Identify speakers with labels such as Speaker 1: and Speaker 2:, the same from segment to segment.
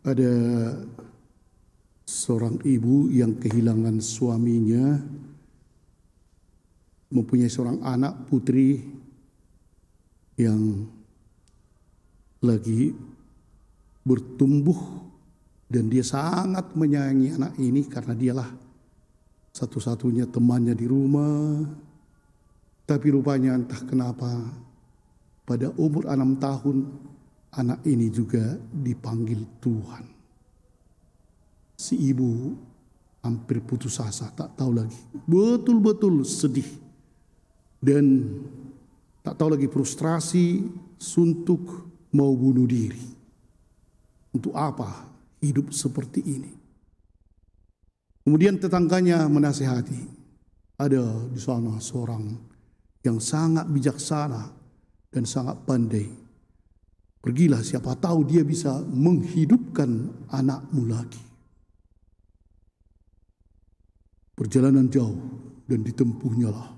Speaker 1: Ada seorang ibu yang kehilangan suaminya, mempunyai seorang anak putri yang lagi bertumbuh dan dia sangat menyayangi anak ini karena dialah satu-satunya temannya di rumah. Tapi rupanya entah kenapa pada umur 6 tahun anak ini juga dipanggil Tuhan. Si ibu hampir putus asa, tak tahu lagi, betul-betul sedih dan tak tahu lagi, frustrasi, suntuk, mau bunuh diri. Untuk apa hidup seperti ini? Kemudian tetangganya menasihati, ada di sana seorang yang sangat bijaksana dan sangat pandai. Pergilah, siapa tahu dia bisa menghidupkan anakmu lagi. Perjalanan jauh dan ditempuhnya lah.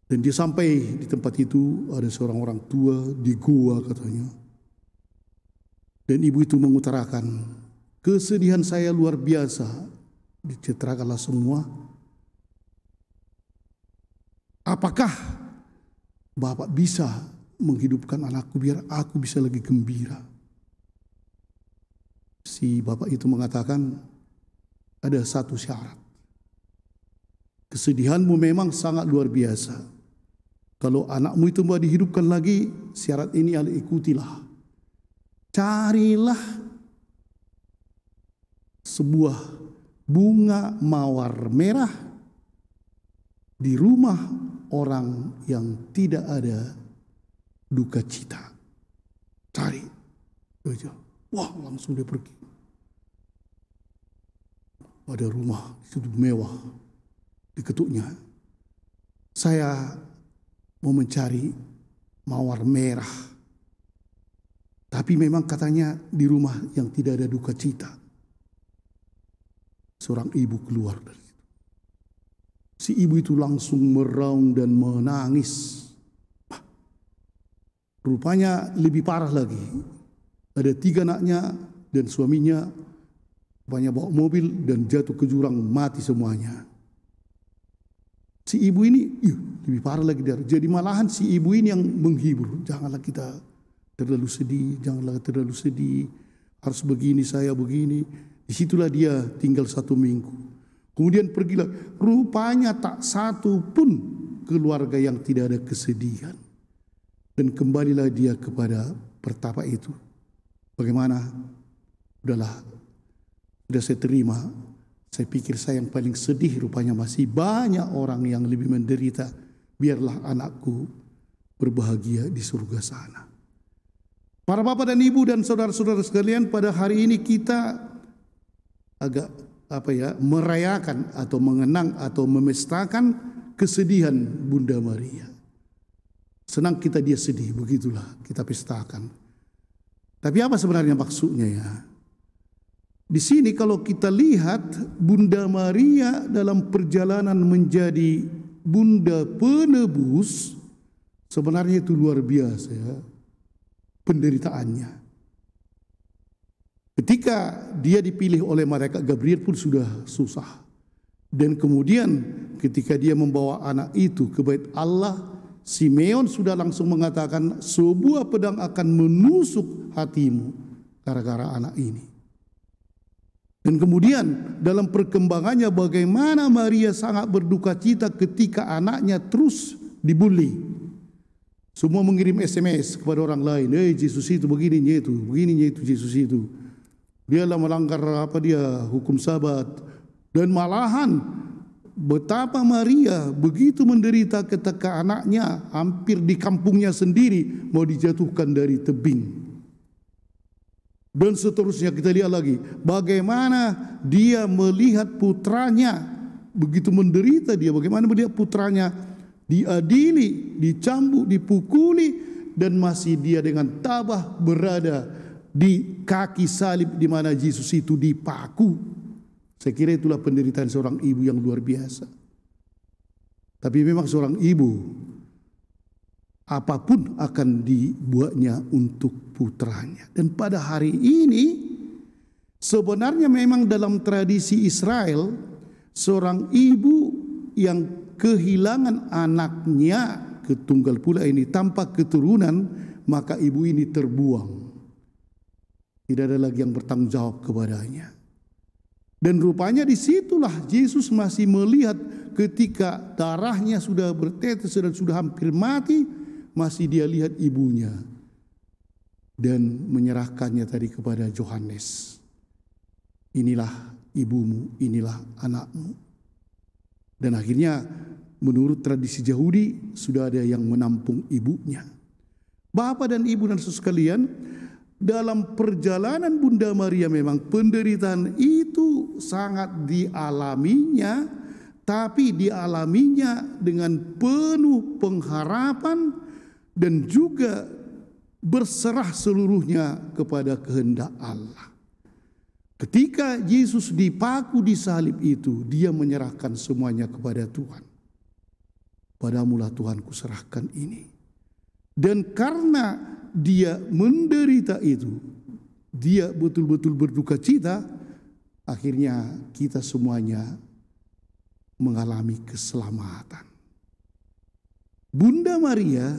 Speaker 1: Dan dia sampai di tempat itu, ada seorang orang tua di goa katanya. Dan ibu itu mengutarakan, kesedihan saya luar biasa. Diceritakanlah semua. Apakah Bapak bisa menghidupkan anakku biar aku bisa lagi gembira? Si bapak itu mengatakan, ada satu syarat. Kesedihanmu memang sangat luar biasa. Kalau anakmu itu mau dihidupkan lagi, syarat ini ikutilah. Carilah sebuah bunga mawar merah di rumah orang yang tidak ada duka cita. Cari. Wah, langsung dia pergi. Ada rumah itu mewah, diketuknya. Saya mau mencari mawar merah. Tapi memang katanya di rumah yang tidak ada duka cita. Seorang ibu keluar dari situ. Si ibu itu langsung meraung dan menangis. Rupanya lebih parah lagi. Ada 3 anaknya dan suaminya banyak bawa mobil dan jatuh ke jurang, mati semuanya. Si ibu ini lebih parah lagi dari. Jadi malahan si ibu ini yang menghibur. Janganlah kita terlalu sedih, janganlah terlalu sedih. Harus begini, saya begini. Disitulah dia tinggal 1 minggu. Kemudian pergilah. Rupanya tak satu pun keluarga yang tidak ada kesedihan. Dan kembalilah dia kepada pertapa itu. Bagaimana? Udahlah, sudah saya terima. Saya pikir saya yang paling sedih, rupanya masih banyak orang yang lebih menderita. Biarlah anakku berbahagia di surga sana. Para bapak dan ibu dan saudara-saudara sekalian, pada hari ini kita agak merayakan atau mengenang atau memestakan kesedihan Bunda Maria. Senang kita dia sedih, begitulah kita pestakan. Tapi apa sebenarnya maksudnya ya? Di sini kalau kita lihat Bunda Maria dalam perjalanan menjadi Bunda Penebus, sebenarnya itu luar biasa ya, penderitaannya. Ketika dia dipilih oleh malaikat Gabriel pun sudah susah. Dan kemudian ketika dia membawa anak itu ke bait Allah, Simeon sudah langsung mengatakan, sebuah pedang akan menusuk hatimu gara-gara anak ini. Dan kemudian dalam perkembangannya bagaimana Maria sangat berduka cita ketika anaknya terus dibully. Semua mengirim SMS kepada orang lain, Yesus itu begini itu Yesus itu. Dialah melanggar hukum Sabat. Dan malahan betapa Maria begitu menderita ketika anaknya hampir di kampungnya sendiri mau dijatuhkan dari tebing. Dan seterusnya kita lihat lagi bagaimana dia melihat putranya begitu menderita, dia bagaimana melihat putranya diadili, dicambuk, dipukuli, dan masih dia dengan tabah berada di kaki salib di mana Yesus itu dipaku. Saya kira itulah penderitaan seorang ibu yang luar biasa. Tapi memang seorang ibu apapun akan dibuatnya untuk putranya. Dan pada hari ini sebenarnya memang dalam tradisi Israel, seorang ibu yang kehilangan anaknya ketunggal pula ini tanpa keturunan, maka ibu ini terbuang. Tidak ada lagi yang bertanggung jawab kepadanya. Dan rupanya disitulah Yesus masih melihat ketika darahnya sudah bertetes dan sudah hampir mati, masih dia lihat ibunya dan menyerahkannya tadi kepada Yohanes. Inilah ibumu, inilah anakmu. Dan akhirnya menurut tradisi Yahudi sudah ada yang menampung ibunya. Bapak dan Ibu dan saudara sekalian, dalam perjalanan Bunda Maria memang penderitaan itu sangat dialaminya, tapi dialaminya dengan penuh pengharapan dan juga berserah seluruhnya kepada kehendak Allah. Ketika Yesus dipaku di salib itu, dia menyerahkan semuanya kepada Tuhan. Padamulah Tuhan kuserahkan ini. Dan karena dia menderita itu, dia betul-betul berduka cita, akhirnya kita semuanya mengalami keselamatan. Bunda Maria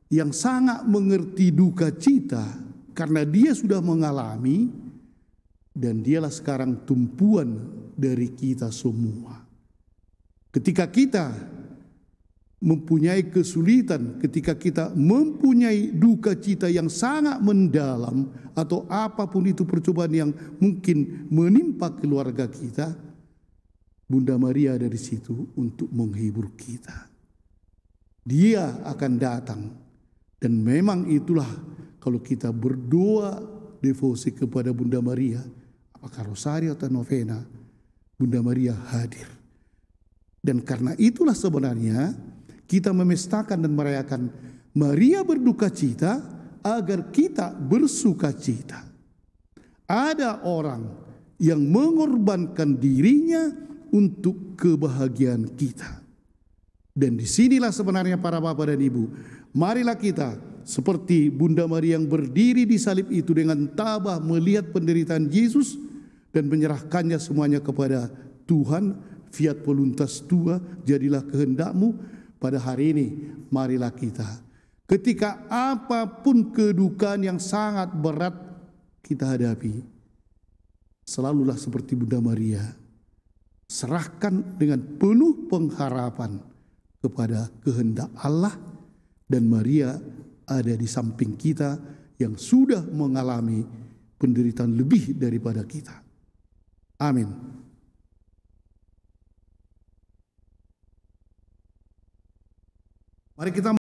Speaker 1: yang sangat mengerti duka cita karena dia sudah mengalami, dan dialah sekarang tumpuan dari kita semua. Ketika kita mempunyai kesulitan, ketika kita mempunyai duka cita yang sangat mendalam, atau apapun itu percobaan yang mungkin menimpa keluarga kita, Bunda Maria ada di situ untuk menghibur kita. Dia akan datang, dan memang itulah kalau kita berdoa devosi kepada Bunda Maria, apakah rosario atau novena, Bunda Maria hadir. Dan karena itulah sebenarnya kita memestakan dan merayakan Maria berduka cita agar kita bersuka cita. Ada orang yang mengorbankan dirinya untuk kebahagiaan kita. Dan disinilah sebenarnya para bapak dan ibu, marilah kita seperti Bunda Maria yang berdiri di salib itu dengan tabah melihat penderitaan Yesus dan menyerahkannya semuanya kepada Tuhan. Fiat voluntas tua, jadilah kehendakmu. Pada hari ini marilah kita, ketika apapun kedukaan yang sangat berat kita hadapi, selalulah seperti Bunda Maria, serahkan dengan penuh pengharapan kepada kehendak Allah, dan Maria ada di samping kita yang sudah mengalami penderitaan lebih daripada kita. Amin. Mari kita